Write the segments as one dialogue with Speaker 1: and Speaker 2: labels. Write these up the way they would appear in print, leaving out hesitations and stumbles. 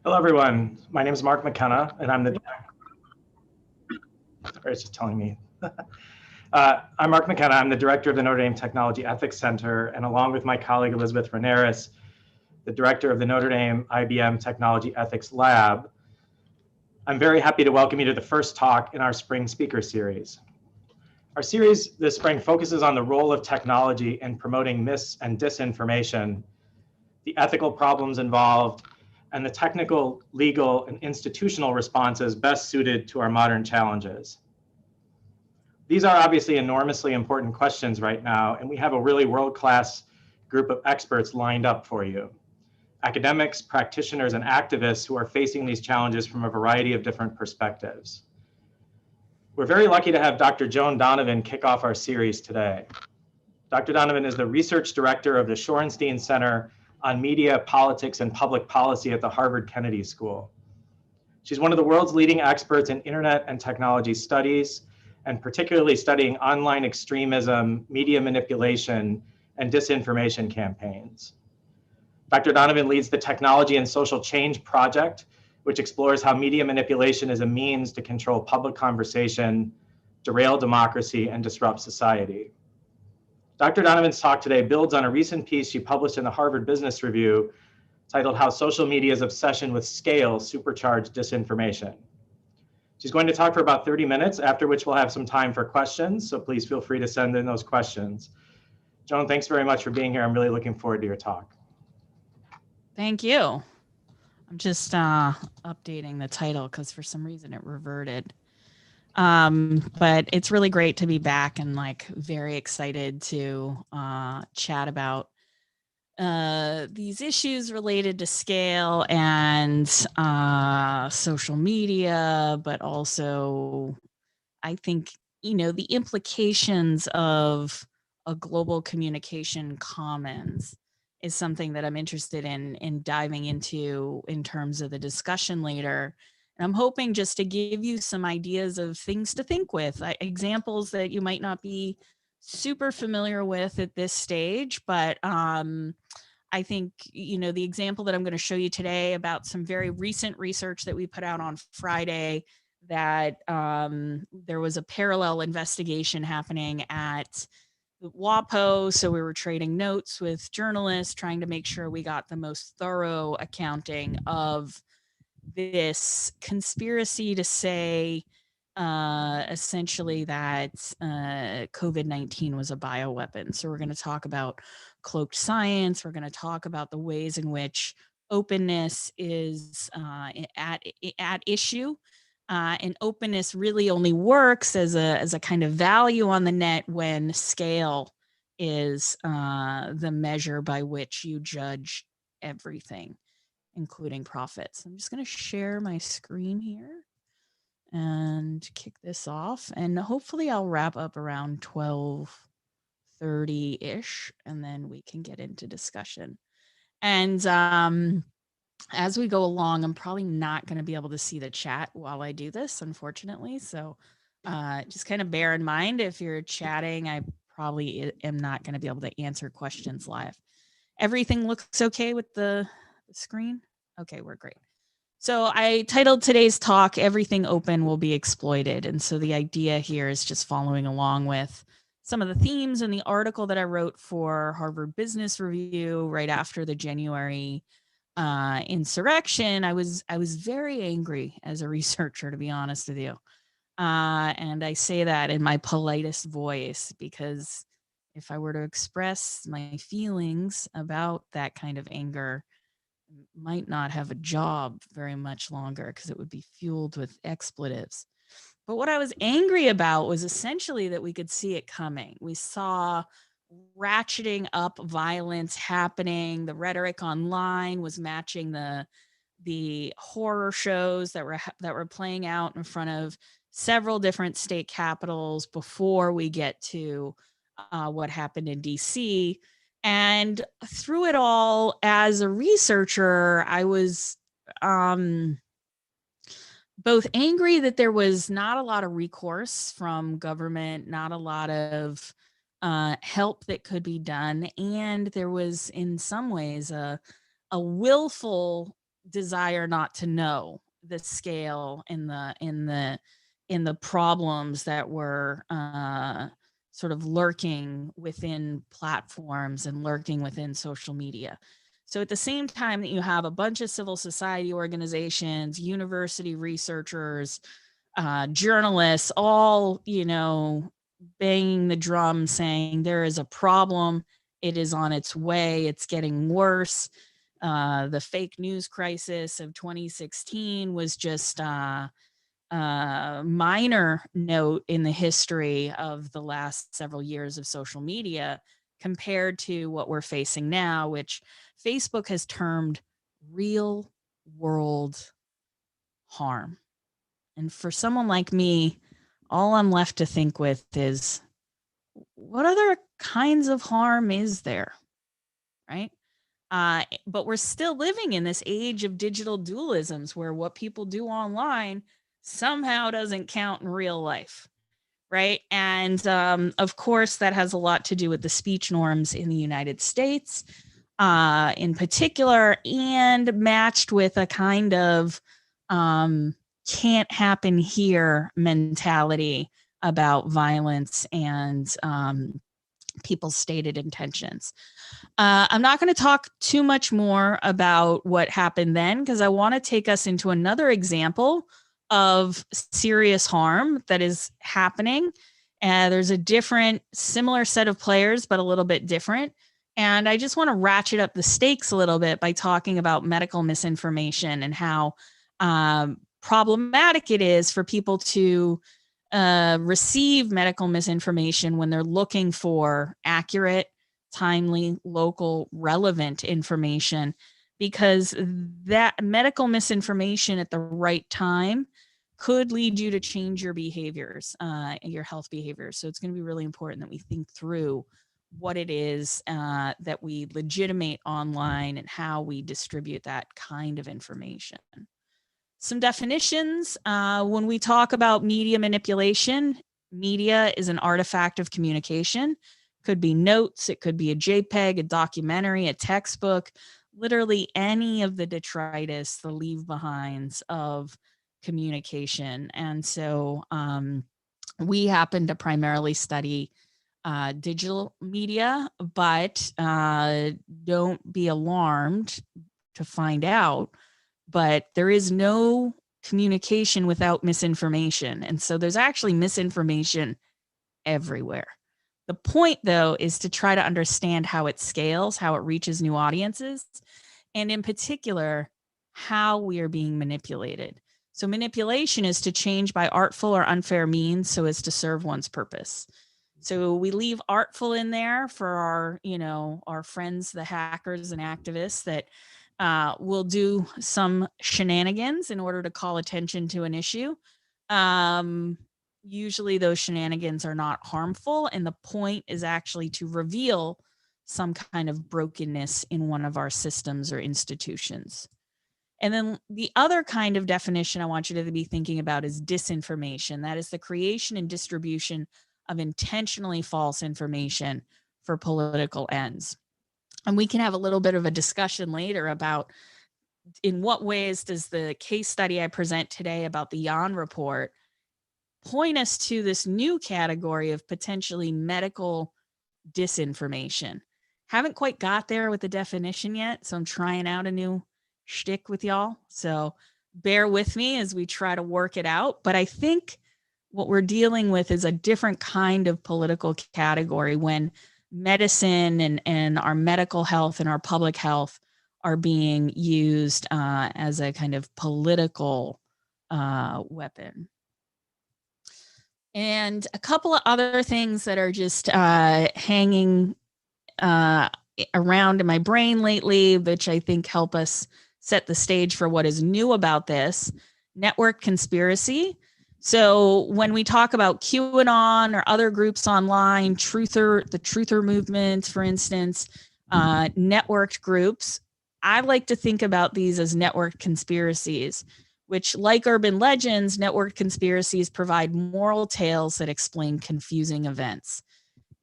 Speaker 1: Hello, everyone. My name is Mark McKenna, and I'm the. Sorry, it's just telling me. I'm Mark McKenna. I'm the director of the Notre Dame Technology Ethics Center, and along with my colleague Elizabeth Renieris, the director of the Notre Dame IBM Technology Ethics Lab, I'm very happy to welcome you to the first talk in our spring speaker series. Our series this spring focuses on the role of technology in promoting mis and disinformation, the ethical problems involved, and the technical, legal, and institutional responses best suited to our modern challenges. These are obviously enormously important questions right now, and we have a really world-class group of experts lined up for you. Academics, practitioners, and activists who are facing these challenges from a variety of different perspectives. We're very lucky to have Dr. Joan Donovan kick off our series today. Dr. Donovan is the research director of the Shorenstein Center on Media, Politics, and Public Policy at the Harvard Kennedy School. She's one of the world's leading experts in internet and technology studies, and particularly studying online extremism, media manipulation, and disinformation campaigns. Dr. Donovan leads the Technology and Social Change Project, which explores how media manipulation is a means to control public conversation, derail democracy, and disrupt society. Dr. Donovan's talk today builds on a recent piece she published in the Harvard Business Review titled How Social Media's Obsession with Scale Supercharged Disinformation. She's going to talk for about 30 minutes, after which we'll have some time for questions, so please feel free to send in those questions. Joan, thanks very much for being here. I'm really looking forward to your talk.
Speaker 2: Thank you. I'm just updating the title because for some reason it reverted. But it's really great to be back and very excited to chat about these issues related to scale and social media, but also I think, the implications of a global communication commons is something that I'm interested in diving into in terms of the discussion later. And I'm hoping just to give you some ideas of things to think with, examples that you might not be super familiar with at this stage, but I think, the example that I'm going to show you today about some very recent research that we put out on Friday, that there was a parallel investigation happening at WAPO. So we were trading notes with journalists, trying to make sure we got the most thorough accounting of this conspiracy to say essentially that COVID-19 was a bioweapon. So we're going to talk about cloaked science. We're going to talk about the ways in which openness is at issue. And openness really only works as a kind of value on the net when scale is the measure by which you judge everything, including profits. I'm just going to share my screen here and kick this off. And hopefully I'll wrap up around 12:30-ish, and then we can get into discussion. And as we go along, I'm probably not going to be able to see the chat while I do this, unfortunately. So just kind of bear in mind, if you're chatting, I probably am not going to be able to answer questions live. Everything looks okay with the screen? Okay, we're great. So I titled today's talk, Everything Open Will Be Exploited. And so the idea here is just following along with some of the themes in the article that I wrote for Harvard Business Review right after the January insurrection. I was very angry as a researcher, to be honest with you. And I say that in my politest voice, because if I were to express my feelings about that kind of anger, might not have a job very much longer because it would be fueled with expletives. But what I was angry about was essentially that we could see it coming. We saw ratcheting up violence happening. The rhetoric online was matching the horror shows that were playing out in front of several different state capitals before we get to what happened in DC. And through it all, as a researcher, I was both angry that there was not a lot of recourse from government, not a lot of help that could be done. And there was, in some ways, a willful desire not to know the scale and the problems that were sort of lurking within platforms and lurking within social media. So at the same time that you have a bunch of civil society organizations, university researchers, journalists, all, banging the drum saying there is a problem, it is on its way, it's getting worse. The fake news crisis of 2016 was just minor note in the history of the last several years of social media compared to what we're facing now, which Facebook has termed real world harm. And for someone like me, all I'm left to think with is, what other kinds of harm is there, right? But we're still living in this age of digital dualisms where what people do online somehow doesn't count in real life, right? And of course, that has a lot to do with the speech norms in the United States in particular, and matched with a kind of can't happen here mentality about violence and people's stated intentions. I'm not going to talk too much more about what happened then, because I want to take us into another example of serious harm that is happening. There's a different, similar set of players, but a little bit different. And I just want to ratchet up the stakes a little bit by talking about medical misinformation and how problematic it is for people to receive medical misinformation when they're looking for accurate, timely, local, relevant information, because that medical misinformation at the right time could lead you to change your behaviors, your health behaviors. So it's going to be really important that we think through what it is that we legitimate online and how we distribute that kind of information. Some definitions. When we talk about media manipulation, media is an artifact of communication. Could be notes, it could be a JPEG, a documentary, a textbook, literally any of the detritus, the leave behinds of communication. And so we happen to primarily study digital media, but don't be alarmed to find out, but there is no communication without misinformation. And so there's actually misinformation everywhere. The point, though, is to try to understand how it scales, how it reaches new audiences, and in particular, how we are being manipulated. So manipulation is to change by artful or unfair means so as to serve one's purpose. So we leave artful in there for our, our friends, the hackers and activists that will do some shenanigans in order to call attention to an issue. Usually those shenanigans are not harmful, and the point is actually to reveal some kind of brokenness in one of our systems or institutions. And then the other kind of definition I want you to be thinking about is disinformation. That is the creation and distribution of intentionally false information for political ends. And we can have a little bit of a discussion later about in what ways does the case study I present today about the Yan report point us to this new category of potentially medical disinformation. Haven't quite got there with the definition yet, so I'm trying out a new shtick with y'all. So bear with me as we try to work it out. But I think what we're dealing with is a different kind of political category when medicine and our medical health and our public health are being used as a kind of political weapon. And a couple of other things that are just hanging around in my brain lately, which I think help us set the stage for what is new about this. Network conspiracy. So when we talk about QAnon or other groups online, the truther movement, for instance, networked groups, I like to think about these as networked conspiracies, which, like urban legends, networked conspiracies provide moral tales that explain confusing events.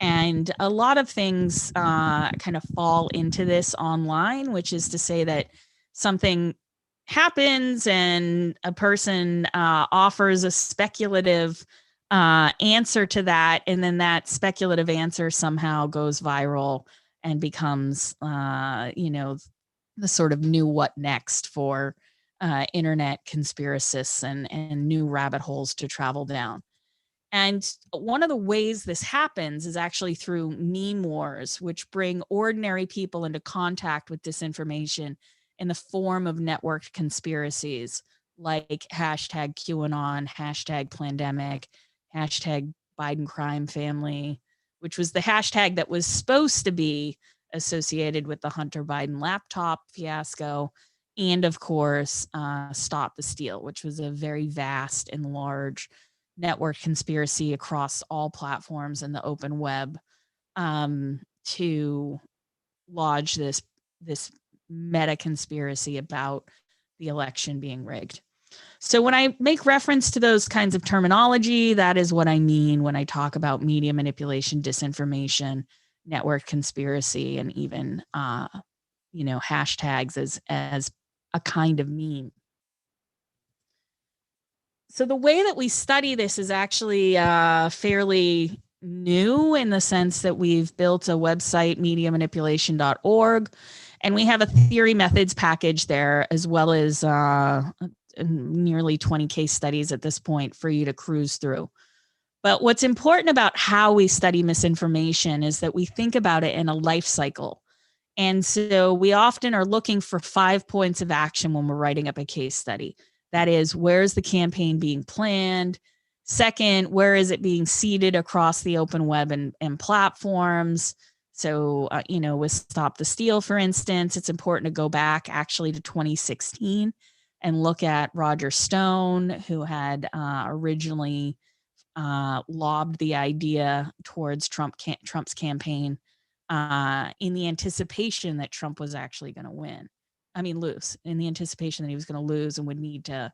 Speaker 2: And a lot of things kind of fall into this online, which is to say that something happens and a person offers a speculative answer to that, and then that speculative answer somehow goes viral and becomes, the sort of new what next for internet conspiracists and new rabbit holes to travel down. And one of the ways this happens is actually through meme wars, which bring ordinary people into contact with disinformation in the form of networked conspiracies like hashtag QAnon, hashtag pandemic, hashtag Biden crime family, which was the hashtag that was supposed to be associated with the Hunter Biden laptop fiasco. And of course, Stop the Steal, which was a very vast and large network conspiracy across all platforms in the open web, to lodge this meta conspiracy about the election being rigged. So when I make reference to those kinds of terminology, that is what I mean when I talk about media manipulation, disinformation, network conspiracy, and even hashtags as a kind of meme. So the way that we study this is actually fairly new in the sense that we've built a website, mediamanipulation.org, and we have a theory methods package there, as well as nearly 20 case studies at this point for you to cruise through. But what's important about how we study misinformation is that we think about it in a life cycle. And so we often are looking for 5 points of action when we're writing up a case study. That is, where is the campaign being planned? Second, where is it being seeded across the open web and platforms? So, with Stop the Steal, for instance, it's important to go back actually to 2016 and look at Roger Stone, who had originally lobbed the idea towards Trump's campaign in the anticipation that Trump was actually going to lose, in the anticipation that he was going to lose and would need to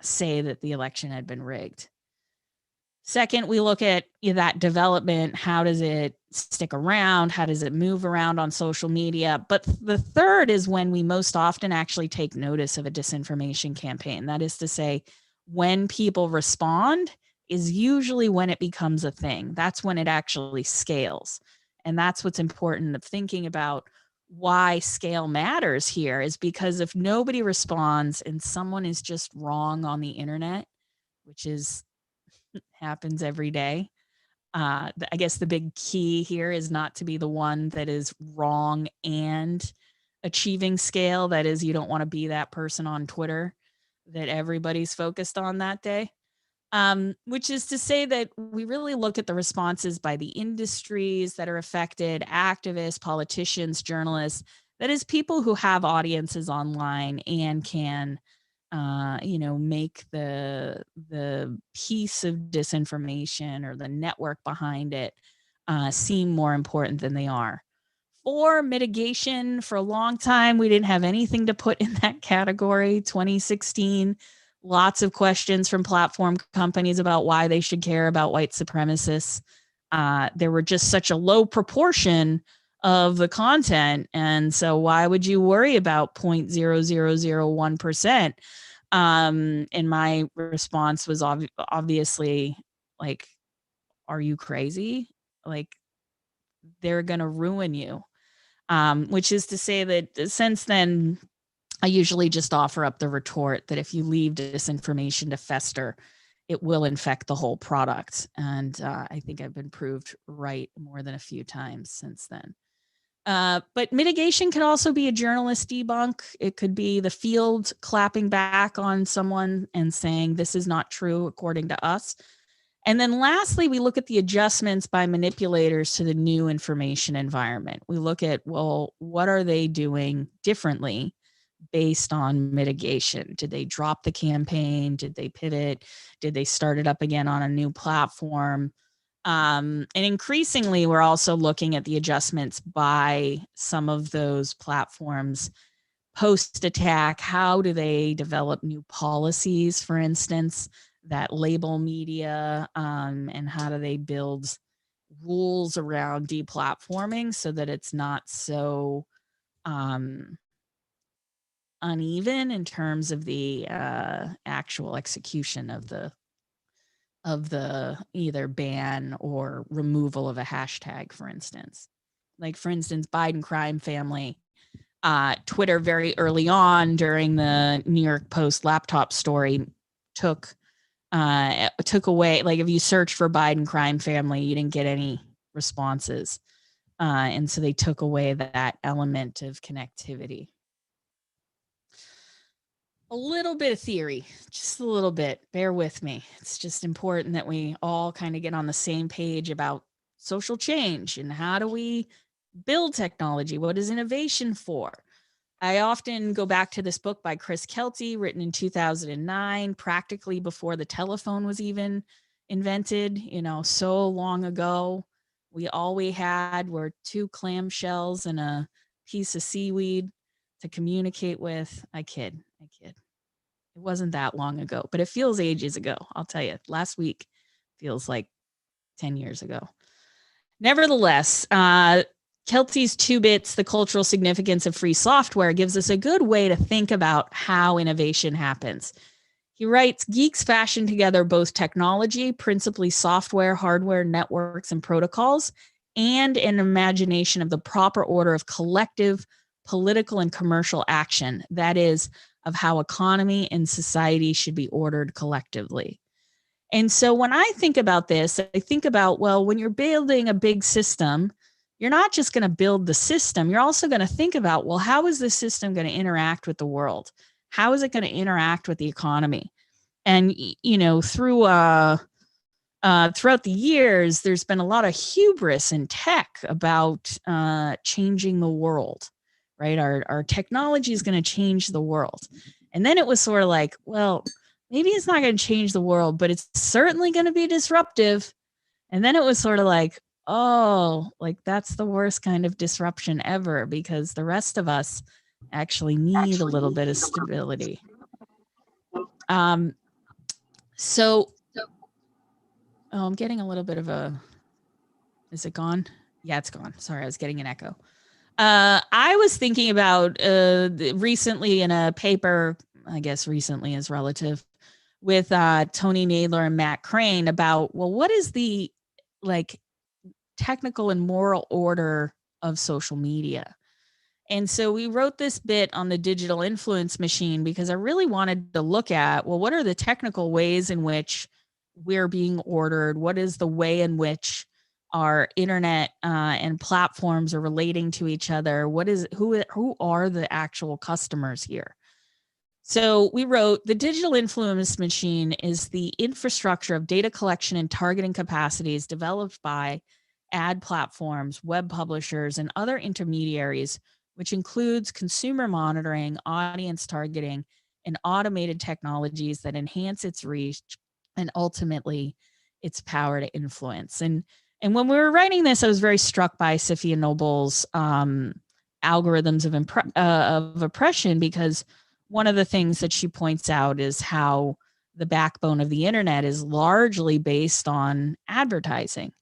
Speaker 2: say that the election had been rigged. Second, we look at that development. How does it stick around? How does it move around on social media? But the third is when we most often actually take notice of a disinformation campaign. That is to say, when people respond is usually when it becomes a thing. That's when it actually scales. And that's what's important of thinking about why scale matters here, is because if nobody responds and someone is just wrong on the internet, which happens every day. I guess the big key here is not to be the one that is wrong and achieving scale. That is, you don't want to be that person on Twitter that everybody's focused on that day. Which is to say that we really look at the responses by the industries that are affected, activists, politicians, journalists, that is, people who have audiences online and can make the piece of disinformation or the network behind it seem more important than they are. For mitigation, for a long time, we didn't have anything to put in that category. 2016, lots of questions from platform companies about why they should care about white supremacists. There were just such a low proportion of the content. And so why would you worry about 0.0001%? And my response was obviously like, are you crazy? Like, they're going to ruin you. Which is to say that since then, I usually just offer up the retort that if you leave disinformation to fester, it will infect the whole product. And I think I've been proved right more than a few times since then. But mitigation can also be a journalist debunk. It could be the field clapping back on someone and saying, this is not true according to us. And then lastly, we look at the adjustments by manipulators to the new information environment. We look at, well, what are they doing differently based on mitigation? Did they drop the campaign? Did they pivot? Did they start it up again on a new platform? And increasingly, we're also looking at the adjustments by some of those platforms post-attack. How do they develop new policies, for instance, that label media, and how do they build rules around deplatforming so that it's not so uneven in terms of the actual execution of the either ban or removal of a hashtag, for instance. Like, for instance, Biden crime family, Twitter very early on during the New York Post laptop story took away, like, if you search for Biden crime family, you didn't get any responses. And so they took away that element of connectivity. A little bit of theory, just a little bit. Bear with me. It's just important that we all kind of get on the same page about social change and how do we build technology? What is innovation for? I often go back to this book by Chris Kelty, written in 2009, practically before the telephone was even invented, so long ago. All we had were two clamshells and a piece of seaweed to communicate with. I kid. It wasn't that long ago, but it feels ages ago. I'll tell you, last week feels like 10 years ago. Nevertheless, Kelty's 2 Bits, The Cultural Significance of Free Software, gives us a good way to think about how innovation happens. He writes, geeks fashion together both technology, principally software, hardware, networks, and protocols, and an imagination of the proper order of collective political and commercial action, that is, of how economy and society should be ordered collectively. And so when I think about this, I think about, well, when you're building a big system, you're not just going to build the system. You're also going to think about, well, how is this system going to interact with the world? How is it going to interact with the economy? And, throughout the years, there's been a lot of hubris in tech about changing the world, right? Our technology is going to change the world. And then it was sort of like, well, maybe it's not going to change the world, but it's certainly going to be disruptive. And then it was sort of like, oh, like that's the worst kind of disruption ever, because the rest of us actually need a little bit of stability. I'm getting a little bit of is it gone? Yeah, it's gone. Sorry, I was getting an echo. I was thinking about recently in a paper, I guess recently is relative, with Tony Nadler and Matt Crane about, well, what is the technical and moral order of social media? And so we wrote this bit on the digital influence machine because I really wanted to look at, well, what are the technical ways in which we're being ordered? What is the way in which our internet and platforms are relating to each other? Who are the actual customers here? So we wrote, the digital influence machine is the infrastructure of data collection and targeting capacities developed by ad platforms, web publishers, and other intermediaries, which includes consumer monitoring, audience targeting, and automated technologies that enhance its reach and ultimately its power to influence. And when we were writing this, I was very struck by Safiya Noble's algorithms of oppression, because one of the things that she points out is how the backbone of the internet is largely based on advertising.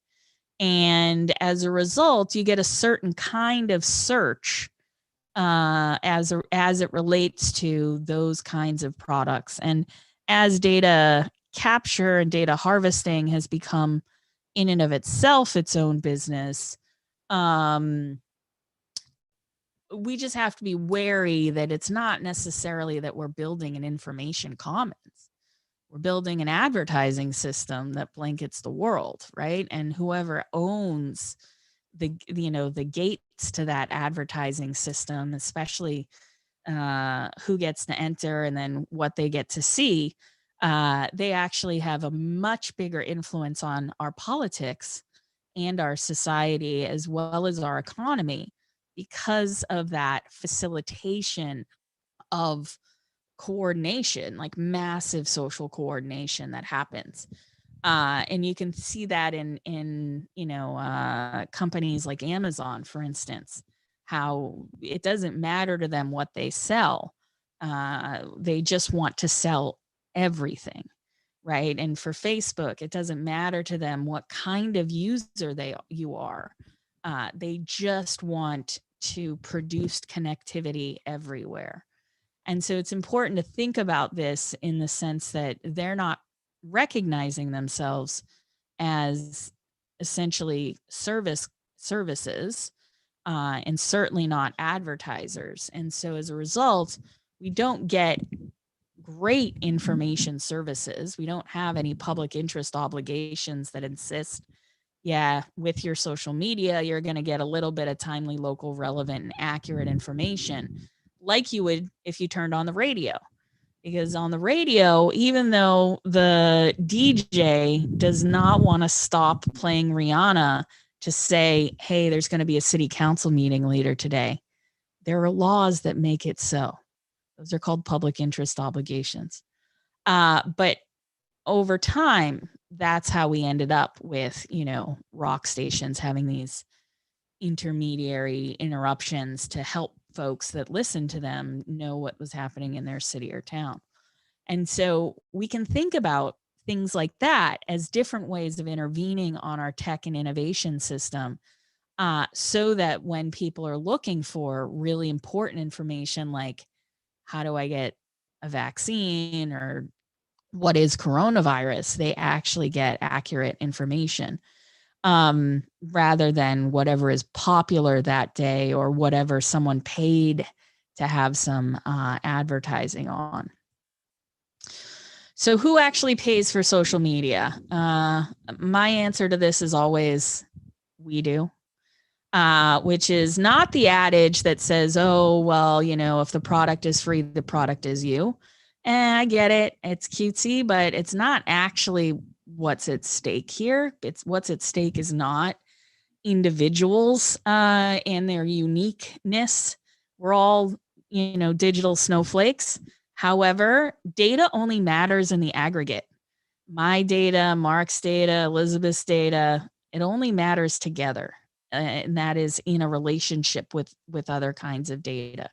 Speaker 2: And as a result, you get a certain kind of search as it relates to those kinds of products. And as data capture and data harvesting has become in and of itself its own business, we just have to be wary that it's not necessarily that we're building an information commons. We're building an advertising system that blankets the world, right? And whoever owns the gates to that advertising system, especially who gets to enter and then what they get to see, they actually have a much bigger influence on our politics and our society as well as our economy, because of that facilitation of coordination, like massive social coordination that happens. And you can see that in companies like Amazon, for instance, how it doesn't matter to them what they sell. They just want to sell everything, right? And for Facebook, it doesn't matter to them what kind of user you are. They just want to produce connectivity everywhere. And so it's important to think about this in the sense that they're not recognizing themselves as essentially services, and certainly not advertisers. And so as a result, we don't get great information services. We don't have any public interest obligations that insist, yeah, with your social media, you're going to get a little bit of timely, local, relevant, and accurate information like you would if you turned on the radio. Because on the radio, even though the DJ does not want to stop playing Rihanna to say, hey, there's going to be a city council meeting later today, there are laws that make it so. Those are called public interest obligations. But over time, that's how we ended up with, rock stations having these intermediary interruptions to help folks that listen to them know what was happening in their city or town. And so we can think about things like that as different ways of intervening on our tech and innovation system, so that when people are looking for really important information like how do I get a vaccine or what is coronavirus, they actually get accurate information, rather than whatever is popular that day or whatever someone paid to have some advertising on. So who actually pays for social media? My answer to this is always we do, which is not the adage that says, oh, well, if the product is free, the product is you. And I get it. It's cutesy, but it's not actually what's at stake here. It's what's at stake is not individuals and their uniqueness. We're all, digital snowflakes. However, data only matters in the aggregate. My data, Mark's data, Elizabeth's data, it only matters together. And that is in a relationship with other kinds of data.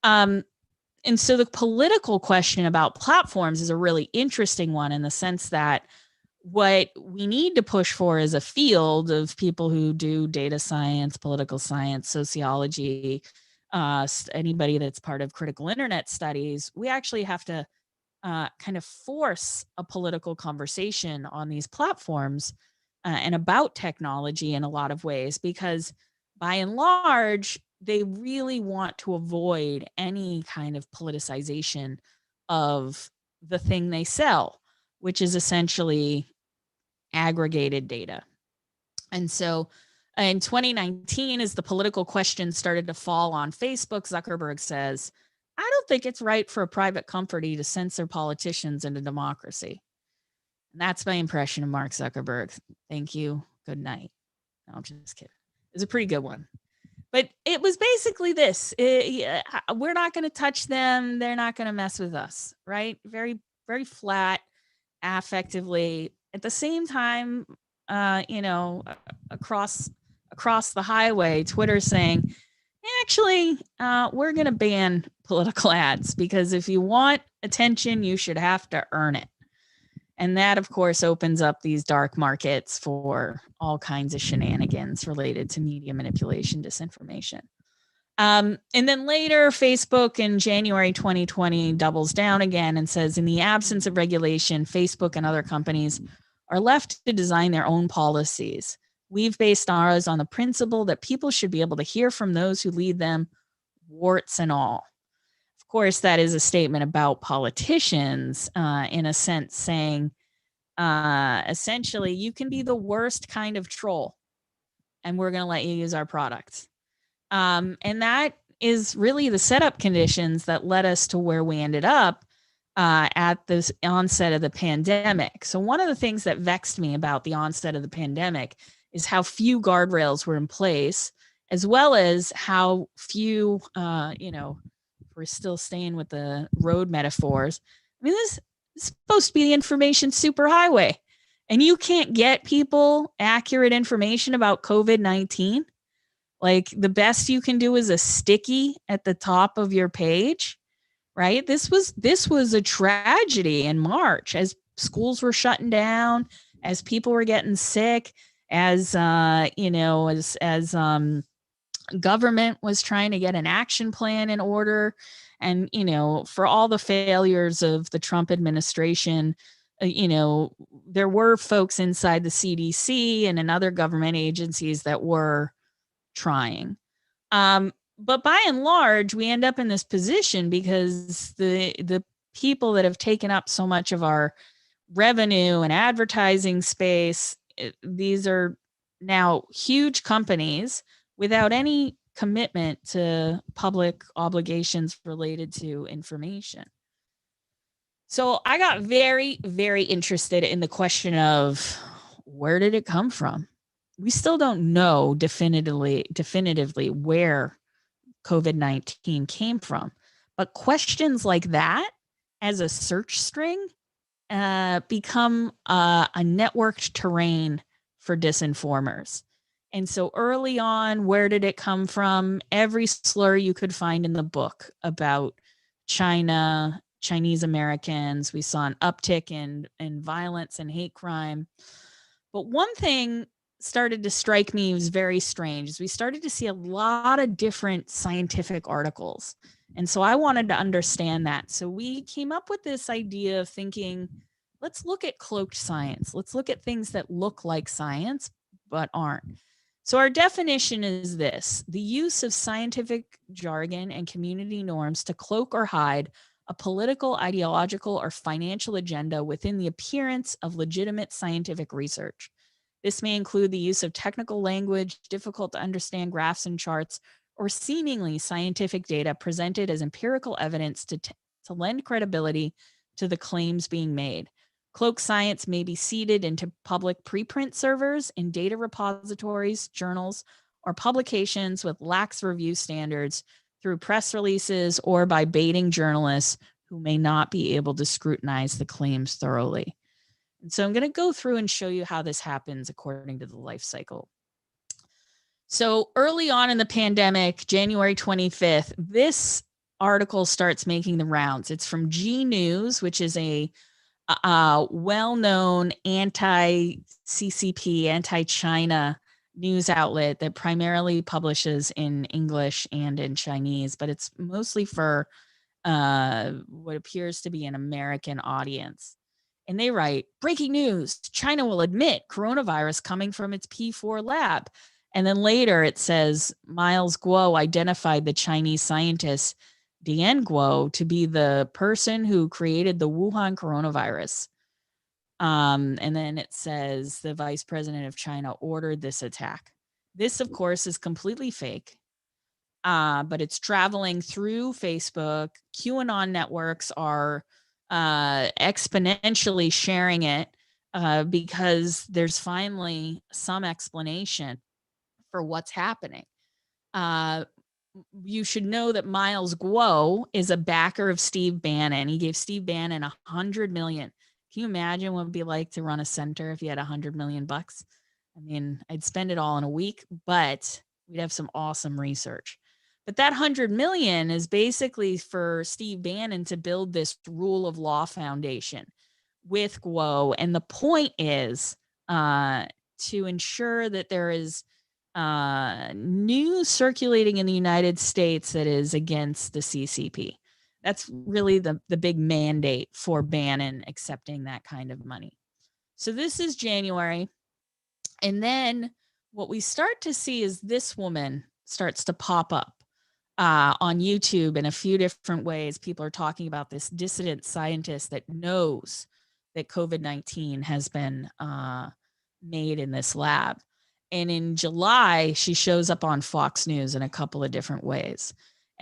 Speaker 2: And so the political question about platforms is a really interesting one in the sense that what we need to push for is a field of people who do data science, political science, sociology, anybody that's part of critical internet studies. We actually have to kind of force a political conversation on these platforms and about technology in a lot of ways, because by and large, they really want to avoid any kind of politicization of the thing they sell, which is essentially aggregated data. And so in 2019, as the political question started to fall on Facebook, Zuckerberg says, I don't think it's right for a private company to censor politicians in a democracy. And that's my impression of Mark Zuckerberg. Thank you. Good night. No, I'm just kidding. It's a pretty good one. But it was basically this. We're not going to touch them. They're not going to mess with us, right? Very, very flat, affectively. At the same time, across the highway, Twitter's saying, actually, we're going to ban political ads because if you want attention, you should have to earn it. And that, of course, opens up these dark markets for all kinds of shenanigans related to media manipulation, disinformation. And then later, Facebook in January 2020 doubles down again and says, in the absence of regulation, Facebook and other companies are left to design their own policies. We've based ours on the principle that people should be able to hear from those who lead them, warts and all. Of course, that is a statement about politicians, in a sense, saying, essentially, you can be the worst kind of troll, and we're going to let you use our products. And that is really the setup conditions that led us to where we ended up at the onset of the pandemic. So one of the things that vexed me about the onset of the pandemic is how few guardrails were in place, as well as how few, we're still staying with the road metaphors. I mean, this is supposed to be the information superhighway, and you can't get people accurate information about COVID-19. Like, the best you can do is a sticky at the top of your page, right? This was a tragedy in March as schools were shutting down, as people were getting sick, as Government was trying to get an action plan in order. And, for all the failures of the Trump administration, there were folks inside the CDC and in other government agencies that were trying. But by and large, we end up in this position because the people that have taken up so much of our revenue and advertising space, these are now huge companies without any commitment to public obligations related to information. So I got very, very interested in the question of where did it come from? We still don't know definitively where COVID-19 came from, but questions like that as a search string become a networked terrain for disinformers. And so early on, where did it come from? Every slur you could find in the book about China, Chinese Americans, we saw an uptick in violence and hate crime. But one thing started to strike me was very strange is we started to see a lot of different scientific articles. And so I wanted to understand that. So we came up with this idea of thinking, let's look at cloaked science. Let's look at things that look like science, but aren't. So our definition is this: the use of scientific jargon and community norms to cloak or hide a political, ideological, or financial agenda within the appearance of legitimate scientific research. This may include the use of technical language, difficult to understand graphs and charts, or seemingly scientific data presented as empirical evidence to lend credibility to the claims being made. Cloaked science may be seeded into public preprint servers, in data repositories, journals, or publications with lax review standards, through press releases, or by baiting journalists who may not be able to scrutinize the claims thoroughly. And so I'm going to go through and show you how this happens according to the life cycle. So early on in the pandemic, January 25th, this article starts making the rounds. It's from G News, which is a well-known anti-CCP, anti-China news outlet that primarily publishes in English and in Chinese, but it's mostly for what appears to be an American audience. And they write, breaking news, China will admit coronavirus coming from its P4 lab. And then later it says Miles Guo identified the Chinese scientist Dian Guo to be the person who created the Wuhan coronavirus. And then it says the vice president of China ordered this attack. This, of course, is completely fake, but it's traveling through Facebook. QAnon networks are exponentially sharing it because there's finally some explanation for what's happening. You should know that Miles Guo is a backer of Steve Bannon. He gave Steve Bannon $100 million. Can you imagine what it'd be like to run a center if you had $100 million bucks? I mean, I'd spend it all in a week, but we'd have some awesome research. But that $100 million is basically for Steve Bannon to build this rule of law foundation with Guo. And the point is to ensure that there is news circulating in the United States that is against the CCP. That's really the big mandate for Bannon accepting that kind of money. So this is January. And then what we start to see is this woman starts to pop up on YouTube in a few different ways. People are talking about this dissident scientist that knows that COVID-19 has been made in this lab. And in July, she shows up on Fox News in a couple of different ways.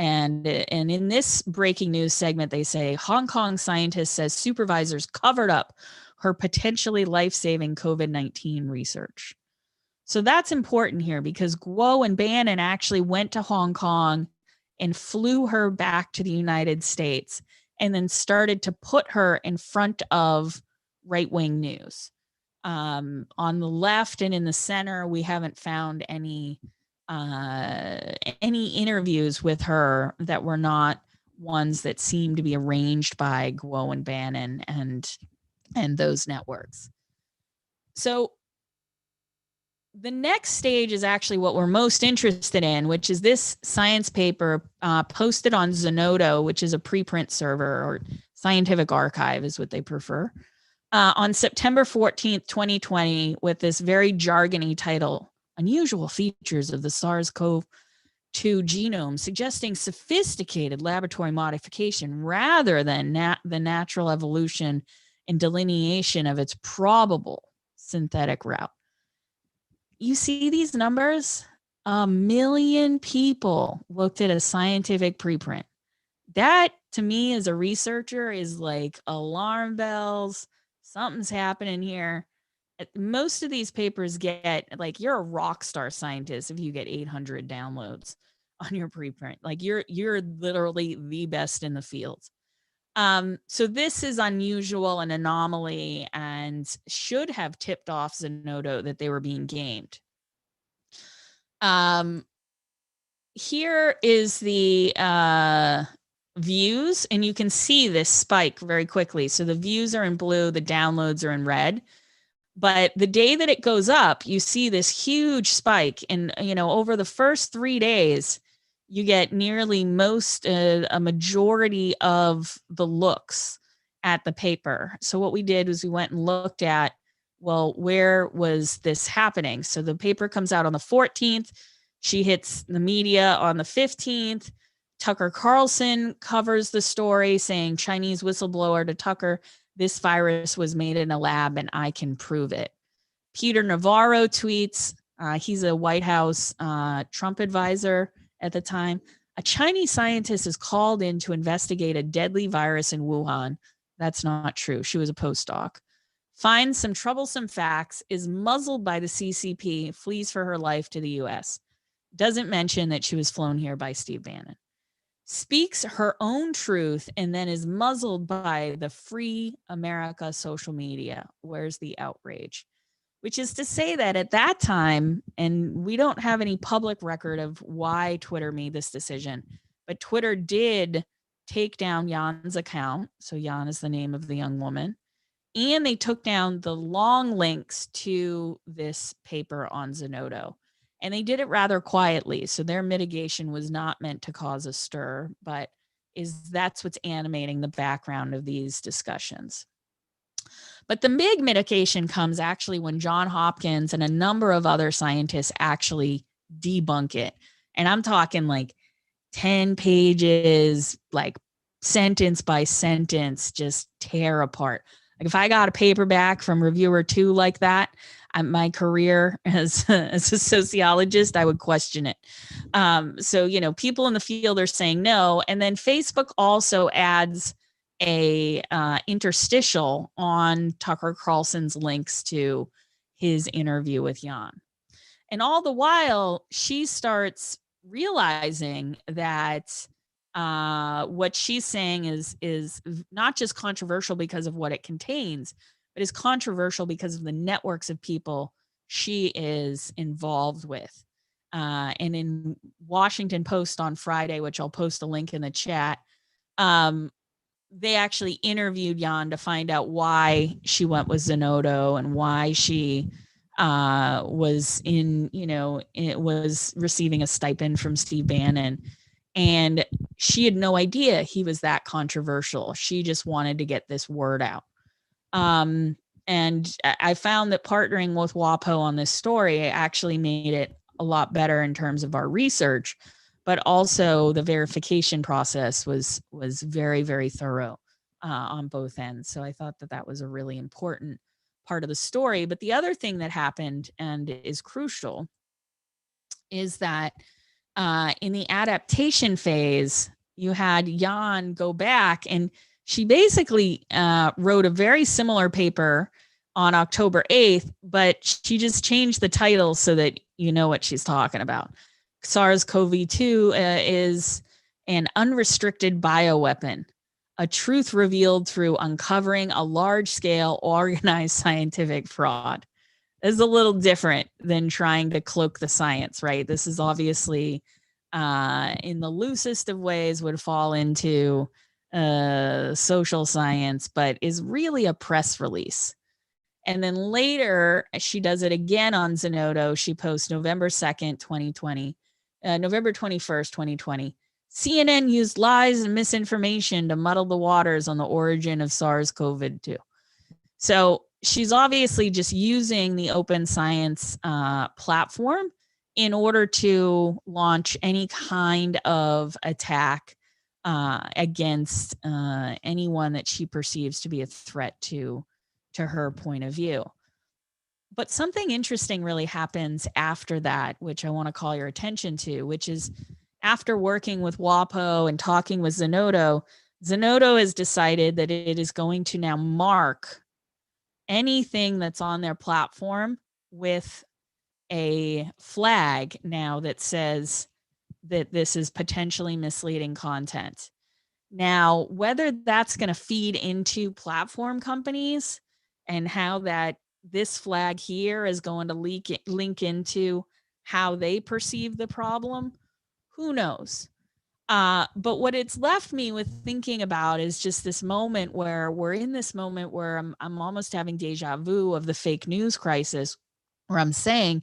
Speaker 2: And in this breaking news segment, they say Hong Kong scientist says supervisors covered up her potentially life-saving COVID-19 research. So that's important here because Guo and Bannon actually went to Hong Kong and flew her back to the United States and then started to put her in front of right-wing news. On the left and in the center, we haven't found any interviews with her that were not ones that seemed to be arranged by Guo and Bannon and those networks. So the next stage is actually what we're most interested in, which is this science paper posted on Zenodo, which is a preprint server, or scientific archive is what they prefer, on September 14th, 2020, with this very jargony title, Unusual Features of the SARS-CoV-2 Genome, suggesting sophisticated laboratory modification rather than the natural evolution and delineation of its probable synthetic route. You see these numbers? 1 million people looked at a scientific preprint. That, to me, as a researcher, is like alarm bells. Something's happening here. Most of these papers get, like, you're a rock star scientist if you get 800 downloads on your preprint. Like, you're literally the best in the field. So this is unusual, an anomaly, and should have tipped off Zenodo that they were being gamed. Here is the views, and you can see this spike very quickly. So the views are in blue, the downloads are in red. But the day that it goes up, you see this huge spike. And, over the first 3 days, you get nearly a majority of the looks at the paper. So what we did was we went and looked at, well, where was this happening? So the paper comes out on the 14th. She hits the media on the 15th. Tucker Carlson covers the story saying, Chinese whistleblower to Tucker, this virus was made in a lab and I can prove it. Peter Navarro tweets, he's a White House Trump advisor at the time. A Chinese scientist is called in to investigate a deadly virus in Wuhan. That's not true. She was a postdoc. Finds some troublesome facts, is muzzled by the CCP, flees for her life to the US. Doesn't mention that she was flown here by Steve Bannon. Speaks her own truth and then is muzzled by the Free America social media. Where's the outrage? Which is to say that at that time, and we don't have any public record of why Twitter made this decision, but Twitter did take down Jan's account. So Jan is the name of the young woman. And they took down the long links to this paper on Zenodo. And they did it rather quietly. So their mitigation was not meant to cause a stir, but that's what's animating the background of these discussions. But the big mitigation comes actually when John Hopkins and a number of other scientists actually debunk it. And I'm talking like 10 pages, like sentence by sentence, just tear apart. Like if I got a paperback from Reviewer 2 like that, my career as a sociologist, I would question it. So, people in the field are saying no. And then Facebook also adds a interstitial on Tucker Carlson's links to his interview with Jan. And all the while, she starts realizing that what she's saying is not just controversial because of what it contains, but is controversial because of the networks of people she is involved with. And in Washington Post on Friday, which I'll post a link in the chat, they actually interviewed Jan to find out why she went with Zenodo and why she was was receiving a stipend from Steve Bannon. And she had no idea he was that controversial. She just wanted to get this word out. And I found that partnering with WAPO on this story actually made it a lot better in terms of our research, but also the verification process was very, very thorough on both ends. So I thought that was a really important part of the story. But the other thing that happened and is crucial is that in the adaptation phase, you had Jan go back and she basically wrote a very similar paper on October 8th, but she just changed the title so that you know what she's talking about. SARS-CoV-2 is an unrestricted bioweapon, a truth revealed through uncovering a large-scale organized scientific fraud. This is a little different than trying to cloak the science, right? This is obviously, in the loosest of ways, would fall into social science, but is really a press release. And then later, she does it again on Zenodo. She posts November 2nd, 2020, November 21st, 2020. CNN used lies and misinformation to muddle the waters on the origin of SARS-CoV-2. So she's obviously just using the open science platform in order to launch any kind of attack against anyone that she perceives to be a threat to her point of view. But something interesting really happens after that, which I want to call your attention to, which is after working with WAPO and talking with Zenodo, Zenodo has decided that it is going to now mark anything that's on their platform with a flag now that says that this is potentially misleading content. Now, whether that's going to feed into platform companies and how that this flag here is going to link into how they perceive the problem, who knows? But what it's left me with thinking about is just this moment where we're in this moment where I'm almost having deja vu of the fake news crisis, where I'm saying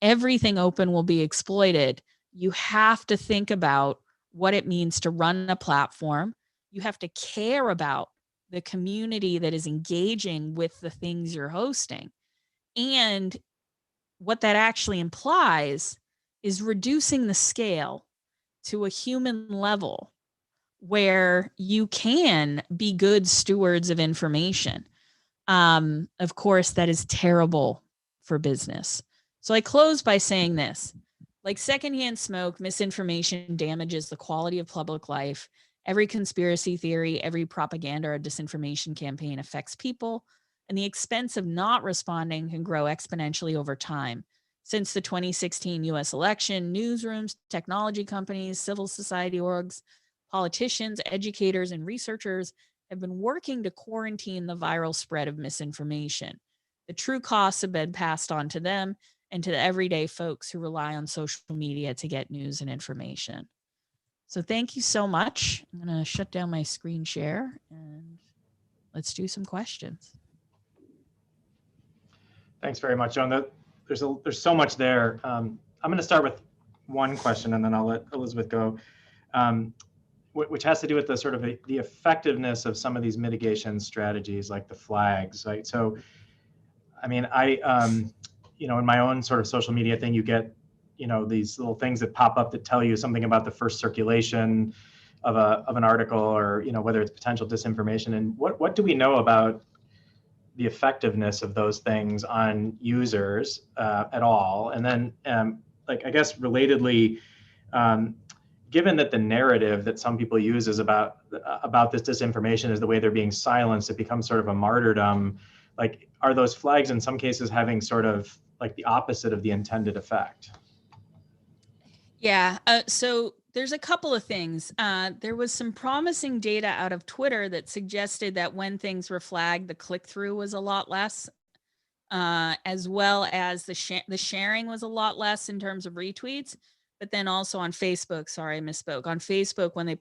Speaker 2: everything open will be exploited. You have to think about what it means to run a platform. You have to care about the community that is engaging with the things you're hosting. And what that actually implies is reducing the scale to a human level where you can be good stewards of information. Of course, that is terrible for business. So I close by saying this. Like secondhand smoke, misinformation damages the quality of public life. Every conspiracy theory, every propaganda or disinformation campaign affects people, and the expense of not responding can grow exponentially over time. Since the 2016 US election, newsrooms, technology companies, civil society orgs, politicians, educators, and researchers have been working to quarantine the viral spread of misinformation. The true costs have been passed on to them and to the everyday folks who rely on social media to get news and information. So thank you so much. I'm going to shut down my screen share and let's do some questions.
Speaker 1: Thanks very much, Joan. There's so much there. I'm going to start with one question and then I'll let Elizabeth go, which has to do with the sort of the effectiveness of some of these mitigation strategies like the flags, right? So, I mean, you know, in my own sort of social media thing, you get, you know, these little things that pop up that tell you something about the first circulation of an article, or, you know, whether it's potential disinformation. And what do we know about the effectiveness of those things on users at all? And then, like, I guess relatedly, given that the narrative that some people use is about this disinformation is the way they're being silenced, it becomes sort of a martyrdom. Like, are those flags in some cases having sort of like the opposite of the intended effect?
Speaker 2: Yeah, so there's a couple of things. There was some promising data out of Twitter that suggested that when things were flagged, the click-through was a lot less, as well as the sharing was a lot less in terms of retweets. But then also on Facebook, sorry, I misspoke. On Facebook, when they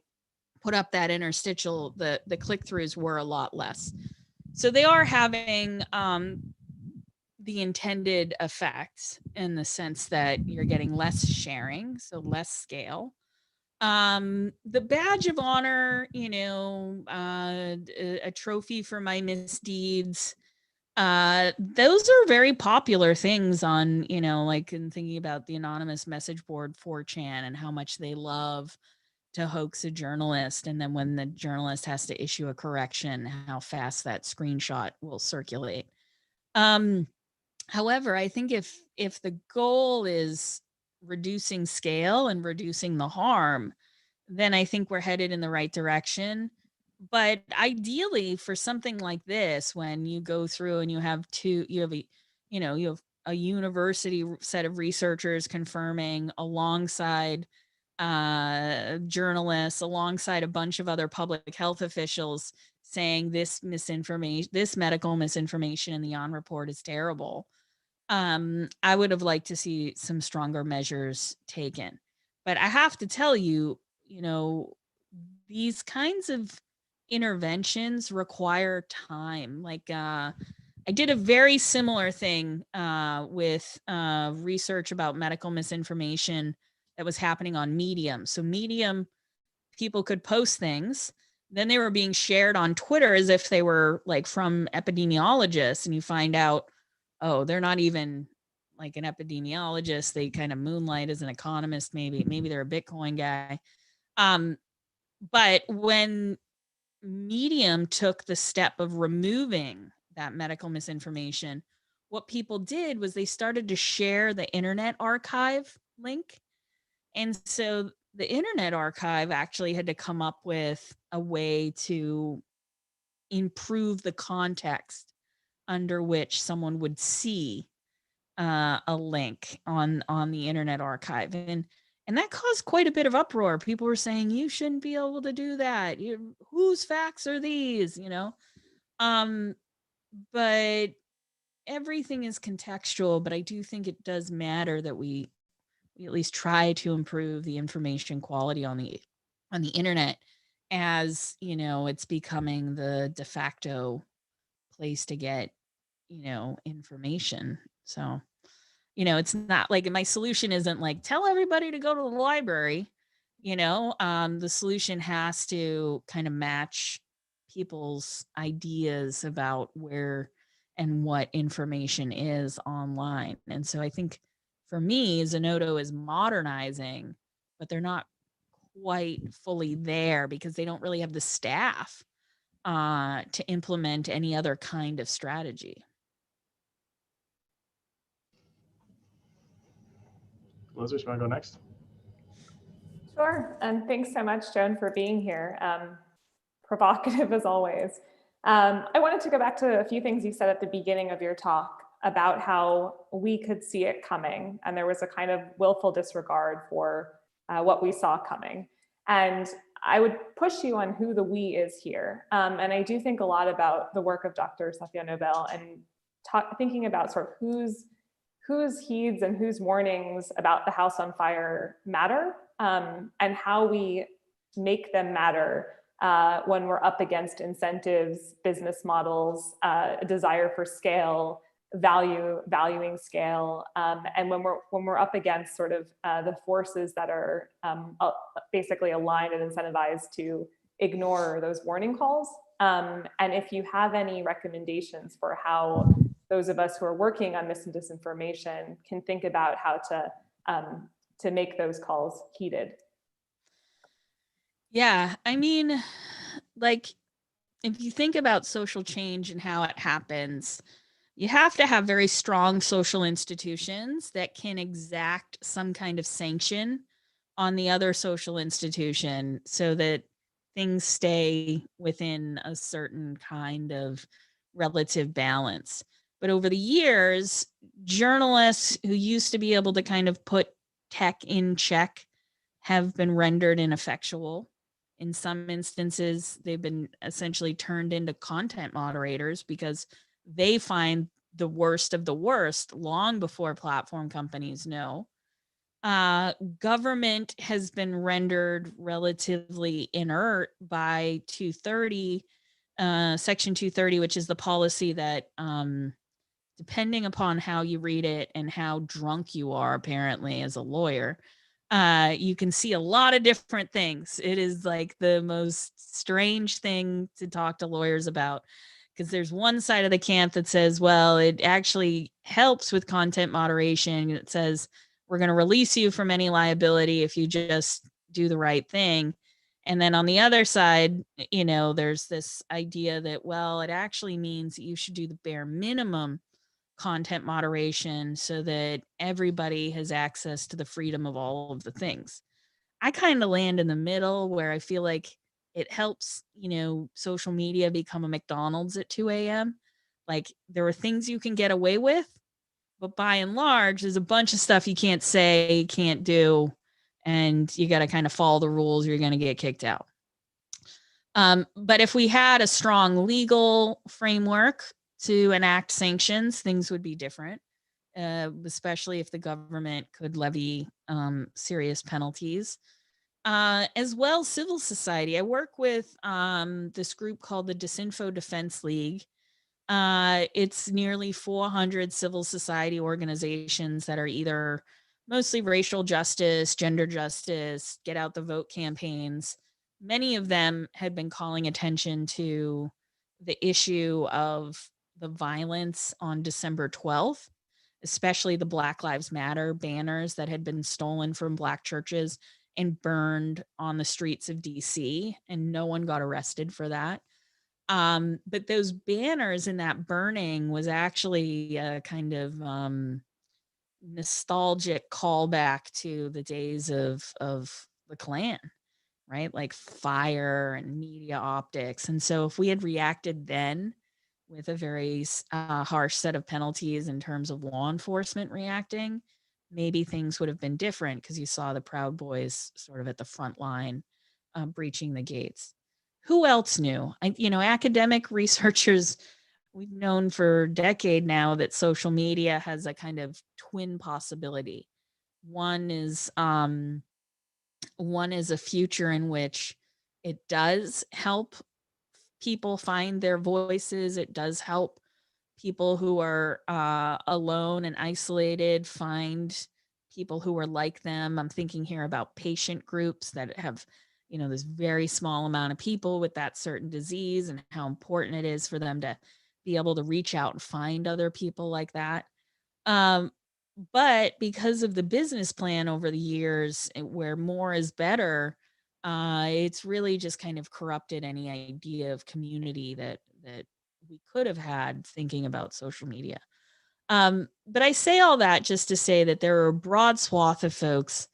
Speaker 2: put up that interstitial, the click-throughs were a lot less. So they are having the intended effects in the sense that you're getting less sharing, so less scale. The badge of honor, you know, a trophy for my misdeeds, those are very popular things on, you know, like in thinking about the anonymous message board 4chan and how much they love to hoax a journalist, and then when the journalist has to issue a correction, how fast that screenshot will circulate. However, I think if the goal is reducing scale and reducing the harm, then I think we're headed in the right direction. But ideally, for something like this, when you go through and you have a university set of researchers confirming alongside journalists, alongside a bunch of other public health officials saying this medical misinformation in the ON report is terrible. I would have liked to see some stronger measures taken. But I have to tell you, you know, these kinds of interventions require time. Like I did a very similar thing with research about medical misinformation that was happening on Medium. So Medium, people could post things, then they were being shared on Twitter as if they were like from epidemiologists, and you find out, oh, they're not even like an epidemiologist. They kind of moonlight as an economist, maybe they're a Bitcoin guy. But when Medium took the step of removing that medical misinformation, what people did was they started to share the Internet Archive link. And so the Internet Archive actually had to come up with a way to improve the context under which someone would see a link on the Internet Archive, and that caused quite a bit of uproar. People were saying you shouldn't be able to do that. Whose facts are these? But everything is contextual. But I do think it does matter that we at least try to improve the information quality on the internet, as it's becoming the de facto place to get information. So it's not like, my solution isn't like tell everybody to go to the library. The solution has to kind of match people's ideas about where and what information is online. And so I think for me, Zenodo is modernizing, but they're not quite fully there because they don't really have the staff to implement any other kind of strategy.
Speaker 1: Elizabeth, you want to go next?
Speaker 3: Sure, and thanks so much, Joan, for being here. Provocative as always. I wanted to go back to a few things you said at the beginning of your talk about how we could see it coming, and there was a kind of willful disregard for what we saw coming. And I would push you on who the we is here. And I do think a lot about the work of Dr. Safiya Noble and thinking about sort of whose heeds and whose warnings about the house on fire matter, and how we make them matter when we're up against incentives, business models, a desire for scale, valuing scale, and when we're up against sort of the forces that are basically aligned and incentivized to ignore those warning calls. And if you have any recommendations for how those of us who are working on mis and disinformation can think about how to make those calls heeded.
Speaker 2: Yeah, I mean, like, if you think about social change and how it happens, you have to have very strong social institutions that can exact some kind of sanction on the other social institution so that things stay within a certain kind of relative balance. But over the years, journalists who used to be able to kind of put tech in check have been rendered ineffectual. In some instances, they've been essentially turned into content moderators because they find the worst of the worst long before platform companies know. Government has been rendered relatively inert by 230, Section 230, which is the policy that, depending upon how you read it and how drunk you are, apparently, as a lawyer, you can see a lot of different things. It is like the most strange thing to talk to lawyers about, because there's one side of the camp that says, well, it actually helps with content moderation. It says, we're going to release you from any liability if you just do the right thing. And then on the other side, there's this idea that, well, it actually means that you should do the bare minimum content moderation so that everybody has access to the freedom of all of the things. I kind of land in the middle where I feel like it helps, social media become a McDonald's at 2 a.m. Like, there are things you can get away with, but by and large, there's a bunch of stuff you can't say, can't do, and you got to kind of follow the rules, or you're going to get kicked out. But if we had a strong legal framework to enact sanctions, things would be different, especially if the government could levy serious penalties. As well, civil society. I work with this group called the Disinfo Defense League. It's nearly 400 civil society organizations that are either mostly racial justice, gender justice, get out the vote campaigns. Many of them had been calling attention to the issue of the violence on December 12th, especially the Black Lives Matter banners that had been stolen from Black churches and burned on the streets of DC, and no one got arrested for that. But those banners in that burning was actually a kind of nostalgic callback to the days of the Klan, right? Like fire and media optics. And so if we had reacted then with a very harsh set of penalties in terms of law enforcement reacting, maybe things would have been different because you saw the Proud Boys sort of at the front line breaching the gates. Who else knew? Academic researchers, we've known for a decade now that social media has a kind of twin possibility. One is a future in which it does help people find their voices. It does help people who are alone and isolated find people who are like them. I'm thinking here about patient groups that have, this very small amount of people with that certain disease and how important it is for them to be able to reach out and find other people like that. But because of the business plan over the years where more is better, it's really just kind of corrupted any idea of community that we could have had thinking about social media. But I say all that just to say that there are a broad swath of folks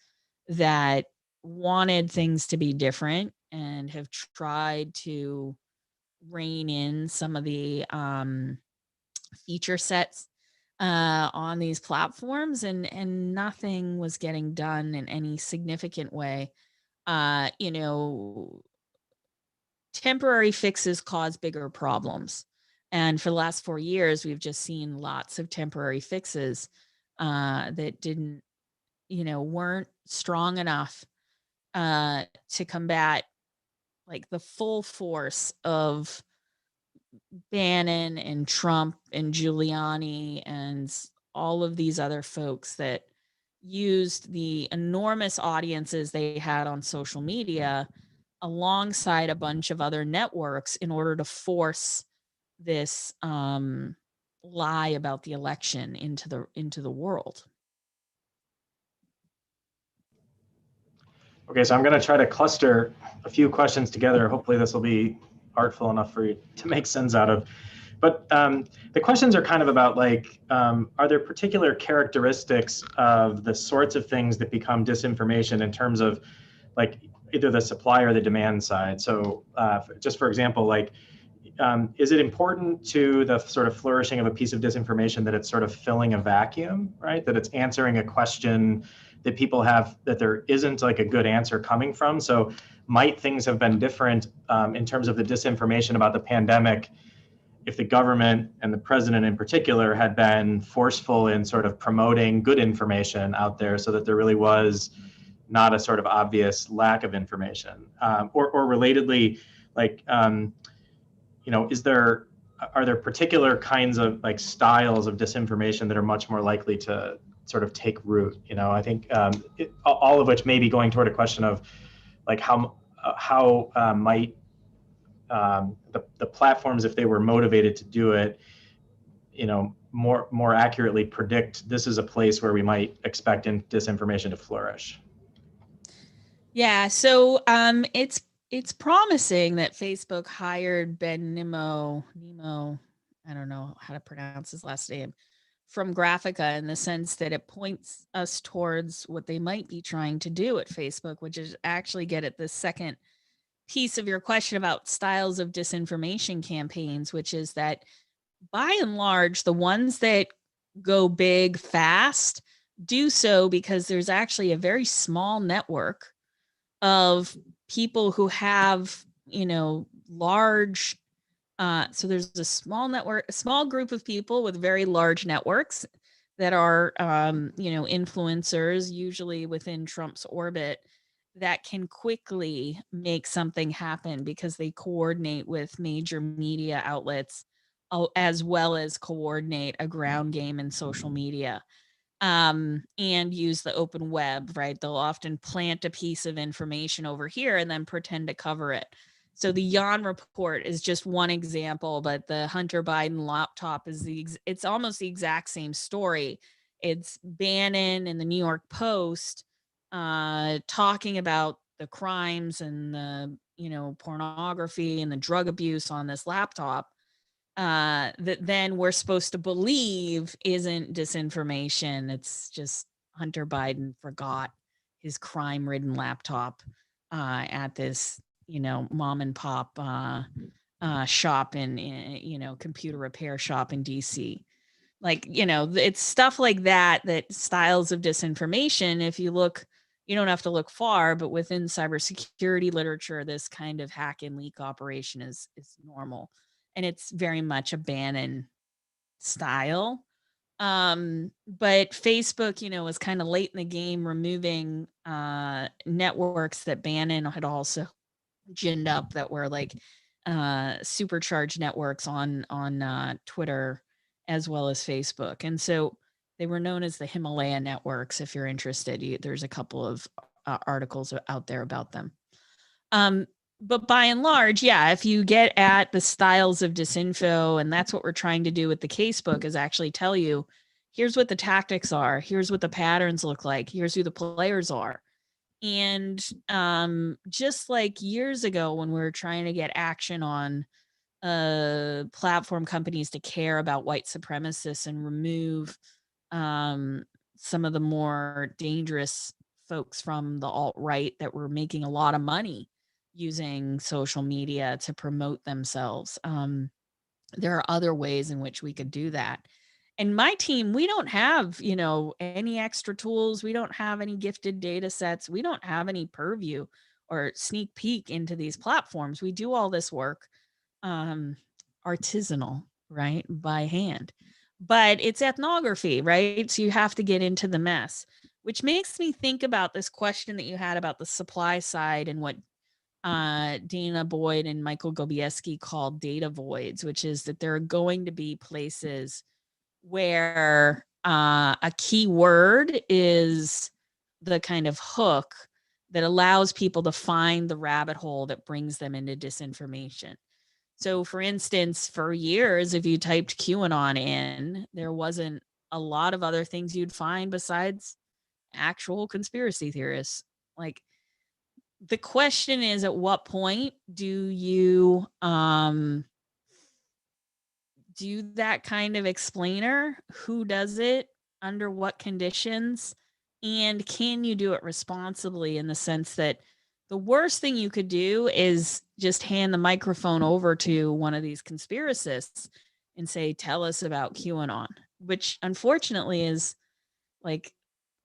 Speaker 2: that wanted things to be different and have tried to rein in some of the feature sets on these platforms, and nothing was getting done in any significant way. Temporary fixes cause bigger problems. And for the last 4 years, we've just seen lots of temporary fixes that didn't, weren't strong enough to combat like the full force of Bannon and Trump and Giuliani and all of these other folks that used the enormous audiences they had on social media alongside a bunch of other networks in order to force this lie about the election into the world.
Speaker 1: Okay, so I'm going to try to cluster a few questions together. Hopefully this will be artful enough for you to make sense out of. But the questions are kind of about like, are there particular characteristics of the sorts of things that become disinformation in terms of like either the supply or the demand side? So just for example, like, is it important to the sort of flourishing of a piece of disinformation that it's sort of filling a vacuum, right? That it's answering a question that people have, that there isn't like a good answer coming from. So might things have been different in terms of the disinformation about the pandemic if the government and the president in particular had been forceful in sort of promoting good information out there so that there really was not a sort of obvious lack of information? Or relatedly, like, are there particular kinds of like styles of disinformation that are much more likely to sort of take root? I think all of which may be going toward a question of like how might the platforms, if they were motivated to do it, more accurately predict this is a place where we might expect disinformation to flourish.
Speaker 2: Yeah, so it's promising that Facebook hired Ben Nemo, I don't know how to pronounce his last name, from Graphica, in the sense that it points us towards what they might be trying to do at Facebook, which is actually get at the second piece of your question about styles of disinformation campaigns, which is that by and large, the ones that go big fast do so because there's actually a very small network of people who have, large, so there's a small group of people with very large networks that are, influencers, usually within Trump's orbit, that can quickly make something happen because they coordinate with major media outlets as well as coordinate a ground game in social media, and use the open web, right? They'll often plant a piece of information over here and then pretend to cover it. So the Yan report is just one example, but the Hunter Biden laptop is it's almost the exact same story. It's Bannon and the New York Post talking about the crimes and the, pornography and the drug abuse on this laptop, that then we're supposed to believe isn't disinformation. It's just Hunter Biden forgot his crime-ridden laptop at this, mom and pop shop in computer repair shop in DC. Like, it's stuff like that styles of disinformation. If you look, you don't have to look far, but within cybersecurity literature, this kind of hack and leak operation is normal. And it's very much a Bannon style. But Facebook, was kind of late in the game, removing networks that Bannon had also ginned up that were like supercharged networks on Twitter as well as Facebook. And so they were known as the Himalaya networks. If you're interested, there's a couple of articles out there about them. But by and large, yeah, if you get at the styles of disinfo, and that's what we're trying to do with the casebook, is actually tell you, here's what the tactics are, here's what the patterns look like, here's who the players are. And just like years ago when we were trying to get action on platform companies to care about white supremacists and remove some of the more dangerous folks from the alt-right that were making a lot of money using social media to promote themselves. There are other ways in which we could do that. And my team, we don't have, any extra tools. We don't have any gifted data sets. We don't have any purview or sneak peek into these platforms. We do all this work artisanal, right? By hand. But it's ethnography, right? So you have to get into the mess, which makes me think about this question that you had about the supply side and what Dana Boyd and Michael Gobieski called data voids, which is that there are going to be places where a key word is the kind of hook that allows people to find the rabbit hole that brings them into disinformation. So, for instance, for years, if you typed QAnon in, there wasn't a lot of other things you'd find besides actual conspiracy theorists. Like, the question is, at what point do you do that kind of explainer? Who does it? Under what conditions? And can you do it responsibly, in the sense that the worst thing you could do is just hand the microphone over to one of these conspiracists and say, tell us about QAnon, which unfortunately is like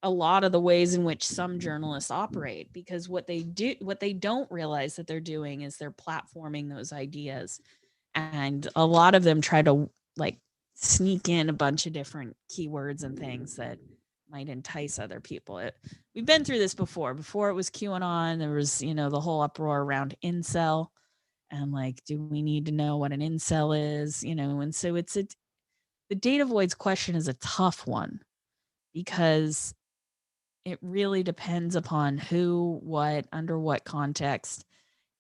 Speaker 2: a lot of the ways in which some journalists operate, because what they don't realize that they're doing is they're platforming those ideas. And a lot of them try to like sneak in a bunch of different keywords and things that might entice other people. We've been through this before. Before it was QAnon, there was, the whole uproar around incel, and like, do we need to know what an incel is? And so the data voids question is a tough one, because it really depends upon who, what, under what context,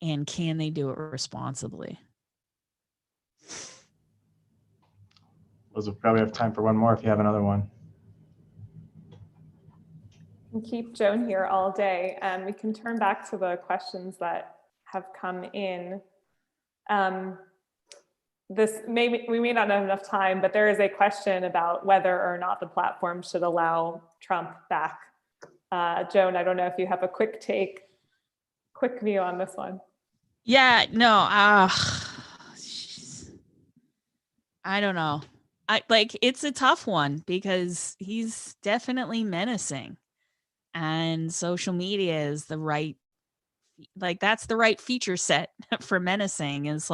Speaker 2: and can they do it responsibly.
Speaker 1: We'll probably have time for one more if you have another one.
Speaker 3: We can keep Joan here all day, and we can turn back to the questions that have come in. We may not have enough time, but there is a question about whether or not the platform should allow Trump back. Joan, I don't know if you have a quick view on this one.
Speaker 2: Yeah, no, I don't know. It's a tough one, because he's definitely menacing, and social media is that's the right feature set for menacing, is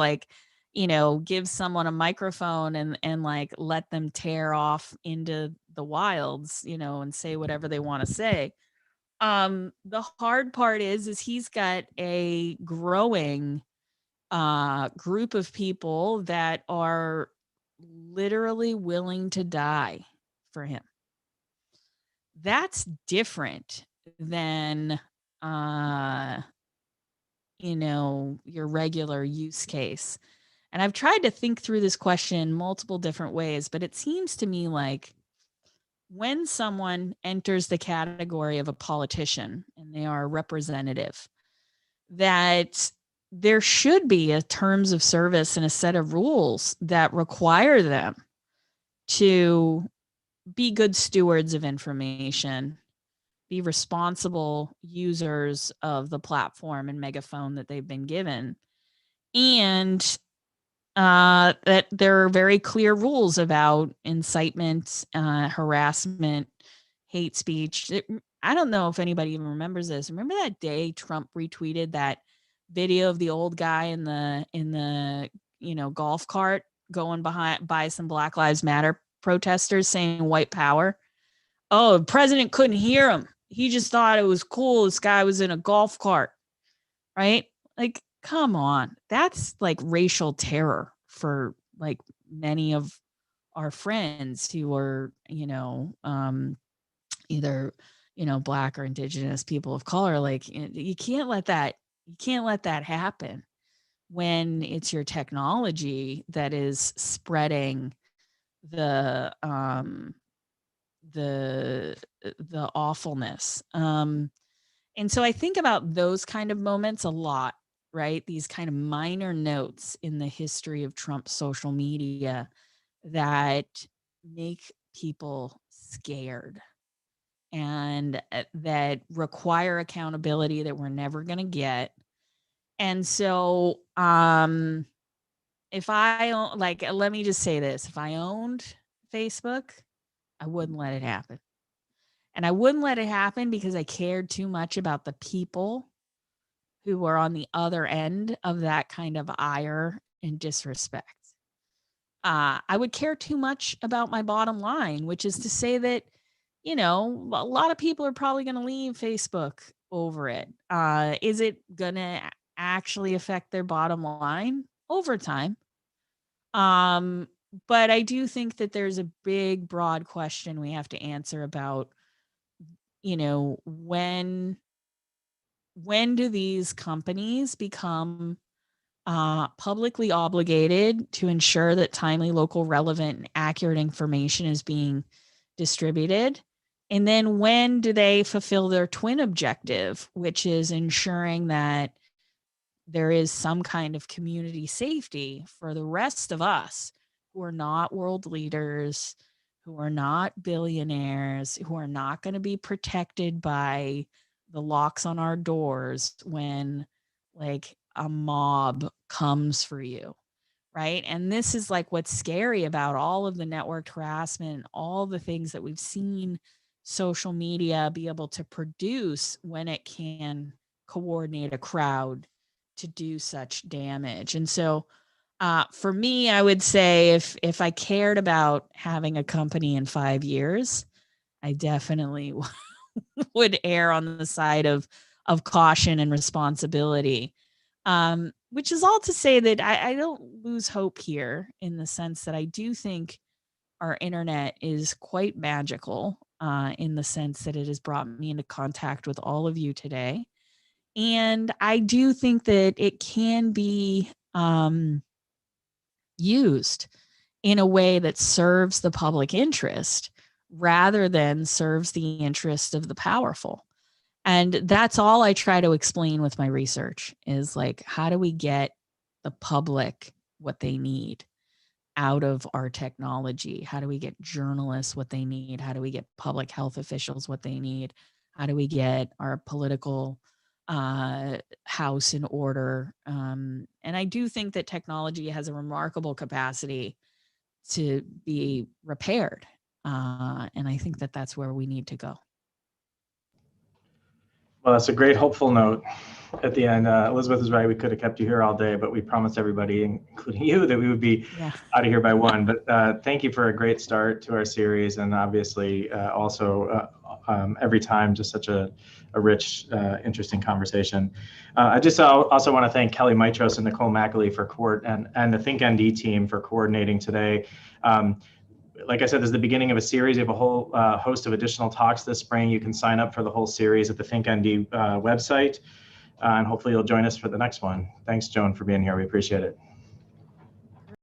Speaker 2: give someone a microphone and like let them tear off into the wilds, and say whatever they want to say. The hard part is he's got a growing group of people that are literally willing to die for him. That's different than, your regular use case. And I've tried to think through this question multiple different ways, but it seems to me like when someone enters the category of a politician and they are a representative, that there should be a terms of service and a set of rules that require them to be good stewards of information, be responsible users of the platform and megaphone that they've been given, and that there are very clear rules about incitement, harassment, hate speech. I don't know if anybody even remembers this. Remember that day Trump retweeted that video of the old guy in the golf cart going by some Black Lives Matter protesters saying white power? Oh, the president couldn't hear him. He just thought it was cool. This guy was in a golf cart, right? Like, come on. That's like racial terror for like many of our friends who are, either, Black or Indigenous people of color. Like, you can't let that happen when it's your technology that is spreading the awfulness. And so I think about those kind of moments a lot, right? These kind of minor notes in the history of Trump's social media that make people scared and that require accountability that we're never going to get. And so if I let me just say this, if I owned Facebook, I wouldn't let it happen. And I wouldn't let it happen because I cared too much about the people who were on the other end of that kind of ire and disrespect. I would care too much about my bottom line, which is to say that, a lot of people are probably going to leave Facebook over it. Is it going to actually affect their bottom line over time? But I do think that there's a big, broad question we have to answer about, when do these companies become publicly obligated to ensure that timely, local, relevant, and accurate information is being distributed? And then when do they fulfill their twin objective, which is ensuring that there is some kind of community safety for the rest of us who are not world leaders, who are not billionaires, who are not going to be protected by the locks on our doors when like a mob comes for you, right? And this is like what's scary about all of the networked harassment, all the things that we've seen social media be able to produce when it can coordinate a crowd to do such damage. And so for me, I would say if I cared about having a company in 5 years, I definitely would err on the side of caution and responsibility. Which is all to say that I don't lose hope here, in the sense that I do think our internet is quite magical, in the sense that it has brought me into contact with all of you today. And I do think that it can be used in a way that serves the public interest rather than serves the interest of the powerful. And that's all I try to explain with my research, is like, how do we get the public what they need out of our technology? How do we get journalists what they need? How do we get public health officials what they need? How do we get our political house in order? And I do think that technology has a remarkable capacity to be repaired. And I think that that's where we need to go.
Speaker 1: Well, that's a great hopeful note at the end. Elizabeth is right. We could have kept you here all day, but we promised everybody, including you, that we would be out of here by 1. But thank you for a great start to our series, and obviously also every time. Just such a rich, interesting conversation. I just also want to thank Kelly Mitros and Nicole Mackley and the ThinkND team for coordinating today. Like I said, this is the beginning of a series. We have a whole host of additional talks this spring. You can sign up for the whole series at the ThinkND website, and hopefully you'll join us for the next one. Thanks, Joan, for being here. We appreciate it.